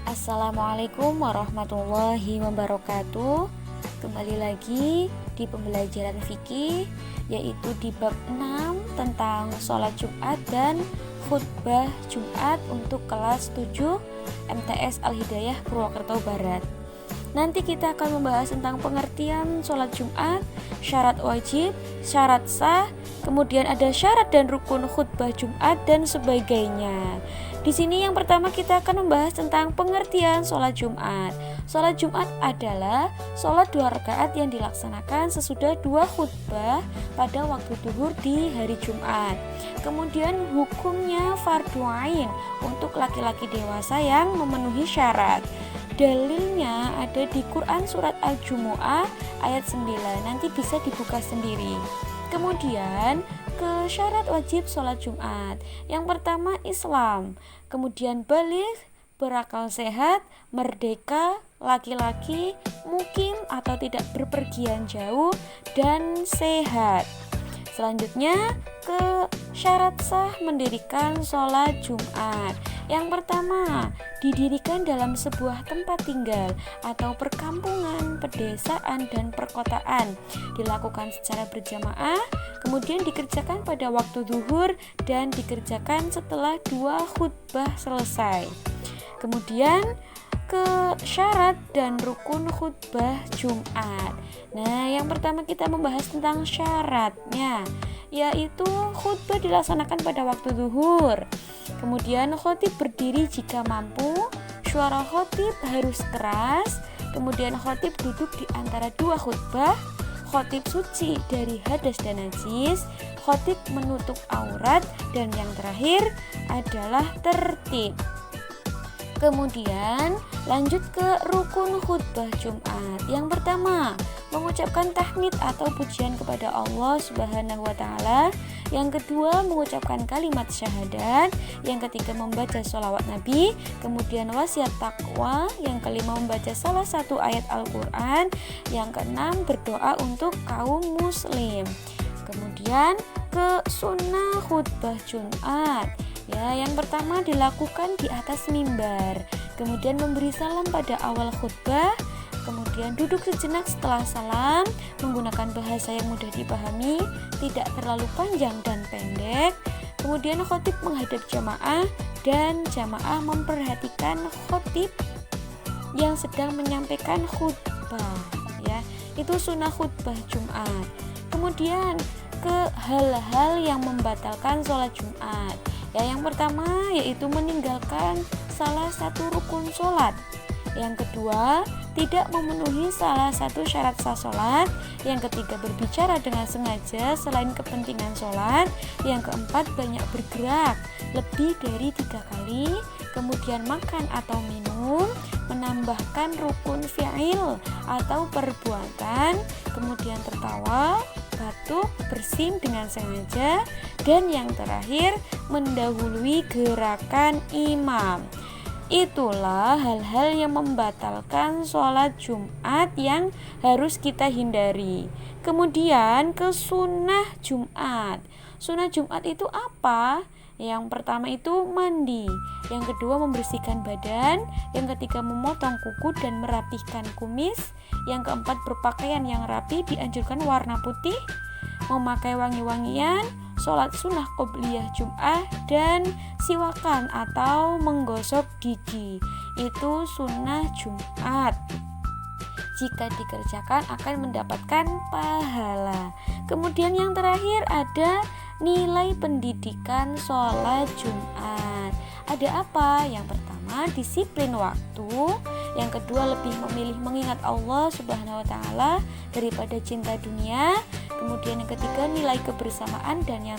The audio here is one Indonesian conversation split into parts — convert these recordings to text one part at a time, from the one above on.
Assalamualaikum warahmatullahi wabarakatuh. Kembali lagi di pembelajaran fikih, yaitu di bab 6 tentang sholat Jumat dan khutbah Jumat untuk kelas 7 MTS Al-Hidayah Purwokerto Barat. Nanti kita akan membahas tentang pengertian sholat Jumat, syarat wajib, syarat sah, kemudian ada syarat dan rukun khutbah Jumat dan sebagainya. Di sini yang pertama kita akan membahas tentang pengertian sholat Jumat. Sholat Jumat adalah sholat 2 rakaat yang dilaksanakan sesudah 2 khutbah pada waktu zuhur di hari Jumat. Kemudian hukumnya fardhu ain untuk laki-laki dewasa yang memenuhi syarat. Dalilnya ada di Quran surat Al-Jumu'ah ayat 9. Nanti bisa dibuka sendiri. Kemudian ke syarat wajib sholat Jumat. Yang pertama Islam, kemudian baligh, berakal sehat, merdeka, laki-laki, mukim atau tidak berpergian jauh, dan sehat. Selanjutnya ke syarat sah mendirikan sholat Jumat. Yang pertama, didirikan dalam sebuah tempat tinggal atau perkampungan, pedesaan, dan perkotaan. Dilakukan secara berjamaah, kemudian dikerjakan pada waktu zuhur dan dikerjakan setelah 2 khutbah selesai. Kemudian ke syarat dan rukun khutbah Jumat. Nah, yang pertama kita membahas tentang syaratnya, yaitu khutbah dilaksanakan pada waktu zuhur. Kemudian khotib berdiri jika mampu, suara khotib harus keras, kemudian khotib duduk di antara 2 khutbah, khotib suci dari hadas dan najis, khotib menutup aurat, dan yang terakhir adalah tertib. Kemudian lanjut ke rukun khutbah Jumat. Yang pertama, mengucapkan tahmid atau pujian kepada Allah Subhanahu wa taala. Yang kedua, mengucapkan kalimat syahadat. Yang ketiga, membaca sholawat Nabi. Kemudian wasiat takwa. Yang kelima, membaca salah satu ayat Al-Quran. Yang keenam, berdoa untuk kaum muslim. Kemudian ke sunnah khutbah Jumat. Ya, yang pertama dilakukan di atas mimbar, kemudian memberi salam pada awal khutbah, kemudian duduk sejenak setelah salam, menggunakan bahasa yang mudah dipahami, tidak terlalu panjang dan pendek. Kemudian khotib menghadap jamaah dan jamaah memperhatikan khotib yang sedang menyampaikan khutbah. Ya, itu sunnah khutbah Jumat. Kemudian ke hal-hal yang membatalkan sholat Jumat. Ya, yang pertama yaitu meninggalkan salah satu rukun sholat. Yang kedua, tidak memenuhi salah satu syarat sah sholat. Yang ketiga, berbicara dengan sengaja selain kepentingan sholat. Yang keempat, banyak bergerak lebih dari 3 kali. Kemudian makan atau minum, menambahkan rukun fi'il atau perbuatan. Kemudian tertawa, batuk, bersin dengan sengaja. Dan yang terakhir, mendahului gerakan imam. Itulah hal-hal yang membatalkan sholat Jumat yang harus kita hindari. Kemudian ke sunnah Jumat. Sunnah Jumat itu apa? Yang pertama itu mandi. Yang kedua membersihkan badan. Yang ketiga memotong kuku dan merapihkan kumis. Yang keempat berpakaian yang rapi, dianjurkan warna putih, memakai wangi-wangian, sholat sunnah qobliyah Jum'ah, dan siwakan atau menggosok gigi. Itu sunnah Jumat. Jika dikerjakan akan mendapatkan pahala. Kemudian yang terakhir ada nilai pendidikan sholat Jumat. Ada apa? Yang pertama, disiplin waktu. Yang kedua, lebih memilih mengingat Allah Subhanahu wa taala daripada cinta dunia. Kemudian yang ketiga, nilai kebersamaan, dan yang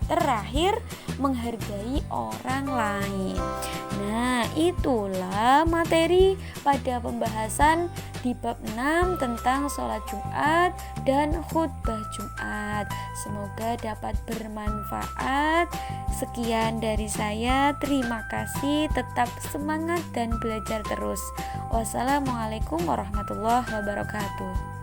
terakhir menghargai orang lain. Nah, itulah materi pada pembahasan di bab 6 tentang sholat Jumat dan khutbah Jumat. Semoga dapat bermanfaat. Sekian dari saya, terima kasih, tetap semangat dan belajar terus. Wassalamualaikum warahmatullahi wabarakatuh.